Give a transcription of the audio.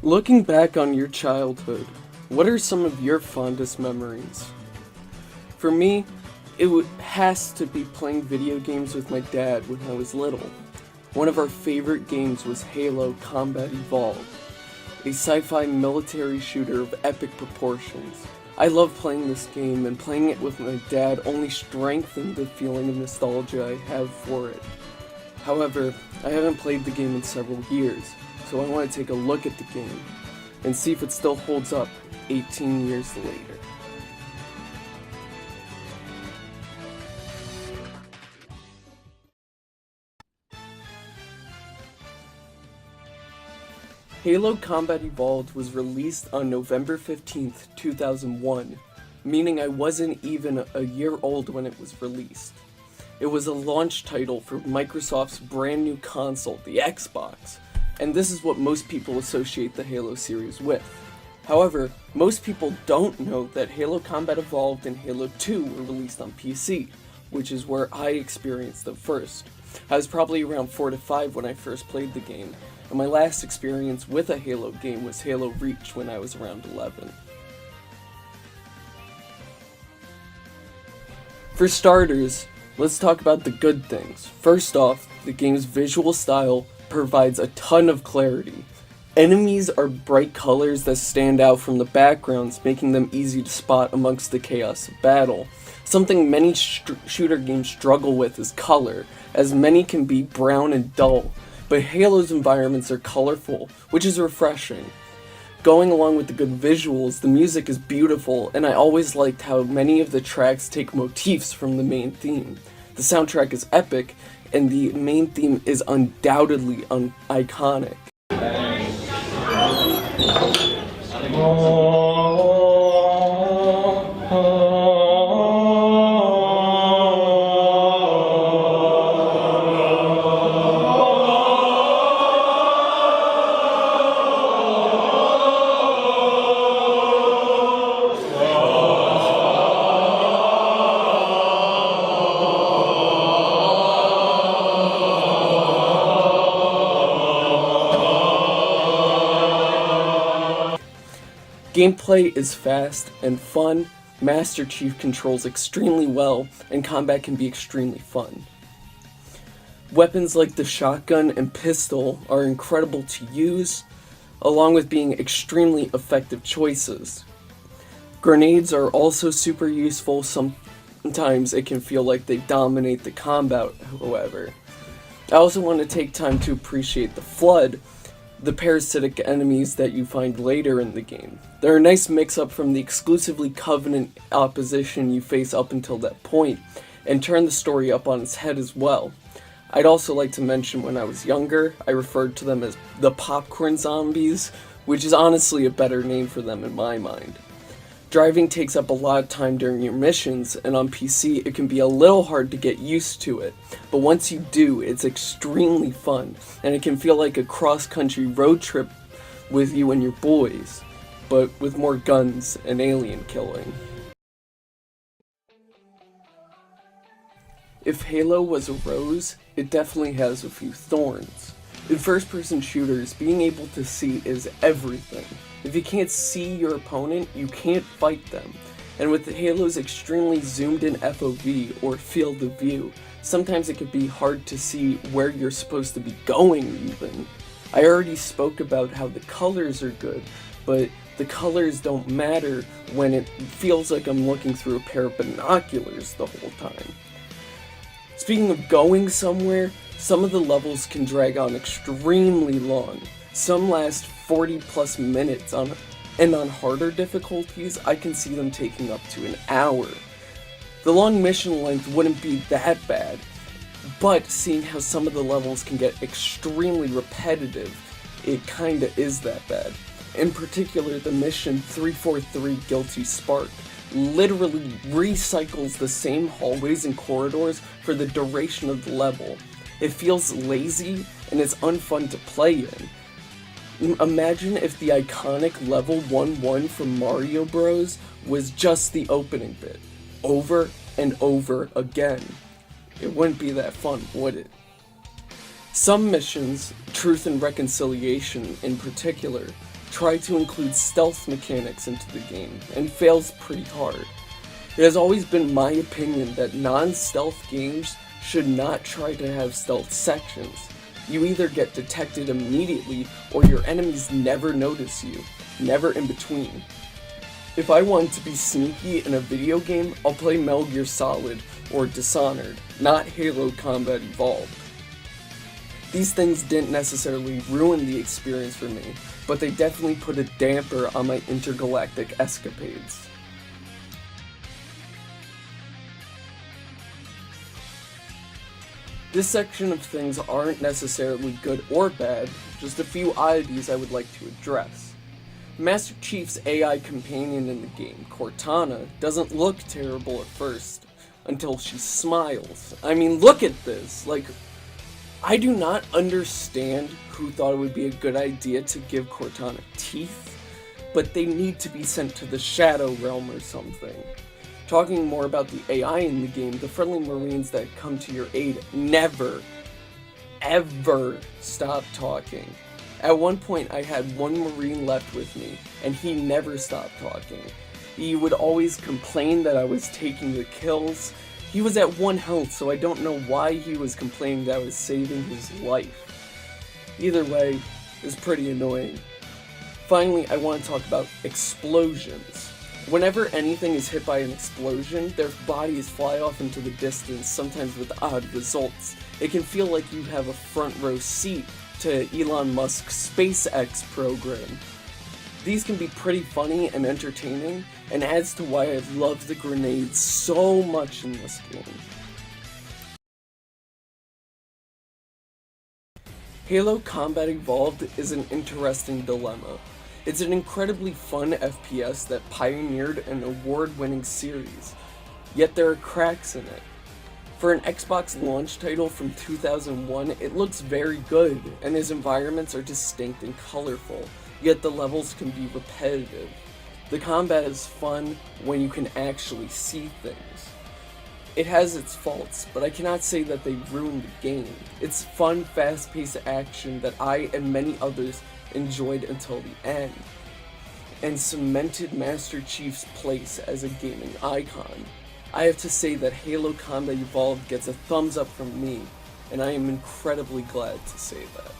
Looking back on your childhood, what are some of your fondest memories? For me, has to be playing video games with my dad when I was little. One of our favorite games was Halo Combat Evolved, a sci-fi military shooter of epic proportions. I love playing this game, and playing it with my dad only strengthened the feeling of nostalgia I have for it. However, I haven't played the game in several years, so I want to take a look at the game and see if it still holds up 18 years later. Halo Combat Evolved was released on November 15th, 2001, meaning I wasn't even a year old when it was released. It was a launch title for Microsoft's brand new console, the Xbox, and this is what most people associate the Halo series with. However, most people don't know that Halo Combat Evolved and Halo 2 were released on PC, which is where I experienced them first. I was probably around 4 to 5 when I first played the game, and my last experience with a Halo game was Halo Reach when I was around 11. For starters, let's talk about the good things. First off, the game's visual style provides a ton of clarity. Enemies are bright colors that stand out from the backgrounds, making them easy to spot amongst the chaos of battle. Something many shooter games struggle with is color, as many can be brown and dull, but Halo's environments are colorful, which is refreshing. Going along with the good visuals, the music is beautiful, and I always liked how many of the tracks take motifs from the main theme. The soundtrack is epic, and the main theme is undoubtedly iconic. Gameplay is fast and fun, Master Chief controls extremely well, and combat can be extremely fun. Weapons like the shotgun and pistol are incredible to use, along with being extremely effective choices. Grenades are also super useful. Sometimes it can feel like they dominate the combat, however. I also want to take time to appreciate the Flood, the parasitic enemies that you find later in the game. They're a nice mix-up from the exclusively Covenant opposition you face up until that point, and turn the story up on its head as well. I'd also like to mention when I was younger, I referred to them as the popcorn zombies, which is honestly a better name for them in my mind. Driving takes up a lot of time during your missions, and on PC it can be a little hard to get used to it, but once you do, it's extremely fun, and it can feel like a cross-country road trip with you and your boys, but with more guns and alien killing. If Halo was a rose, it definitely has a few thorns. In first-person shooters, being able to see is everything. If you can't see your opponent, you can't fight them. And with Halo's extremely zoomed-in FOV, or field of view, sometimes it can be hard to see where you're supposed to be going, even. I already spoke about how the colors are good, but the colors don't matter when it feels like I'm looking through a pair of binoculars the whole time. Speaking of going somewhere, some of the levels can drag on extremely long. Some last 40 plus minutes, and on harder difficulties, I can see them taking up to an hour. The long mission length wouldn't be that bad, but seeing how some of the levels can get extremely repetitive, it kinda is that bad. In particular, the mission 343 Guilty Spark literally recycles the same hallways and corridors for the duration of the level. It feels lazy, and it's unfun to play in. Imagine if the iconic level 1-1 from Mario Bros. Was just the opening bit, over and over again. It wouldn't be that fun, would it? Some missions, Truth and Reconciliation in particular, tried to include stealth mechanics into the game, and fails pretty hard. It has always been my opinion that non-stealth games should not try to have stealth sections. You either get detected immediately, or your enemies never notice you, never in between. If I want to be sneaky in a video game, I'll play Metal Gear Solid or Dishonored, not Halo Combat Evolved. These things didn't necessarily ruin the experience for me, but they definitely put a damper on my intergalactic escapades. This section of things aren't necessarily good or bad, just a few oddities I would like to address. Master Chief's AI companion in the game, Cortana, doesn't look terrible at first, until she smiles. I mean, look at this! Like, I do not understand who thought it would be a good idea to give Cortana teeth, but they need to be sent to the Shadow Realm or something. Talking more about the AI in the game, the friendly Marines that come to your aid never, ever stop talking. At one point, I had one Marine left with me, and he never stopped talking. He would always complain that I was taking the kills. He was at 1 health, so I don't know why he was complaining that I was saving his life. Either way, it's pretty annoying. Finally, I want to talk about explosions. Whenever anything is hit by an explosion, their bodies fly off into the distance, sometimes with odd results. It can feel like you have a front row seat to Elon Musk's SpaceX program. These can be pretty funny and entertaining, and adds to why I love the grenades so much in this game. Halo Combat Evolved is an interesting dilemma. It's an incredibly fun FPS that pioneered an award-winning series, yet there are cracks in it. For an Xbox launch title from 2001, it looks very good, and its environments are distinct and colorful, yet the levels can be repetitive. The combat is fun when you can actually see things. It has its faults, but I cannot say that they ruined the game. It's fun, fast-paced action that I and many others enjoyed until the end, and cemented Master Chief's place as a gaming icon. I have to say that Halo Combat Evolved gets a thumbs up from me, and I am incredibly glad to say that.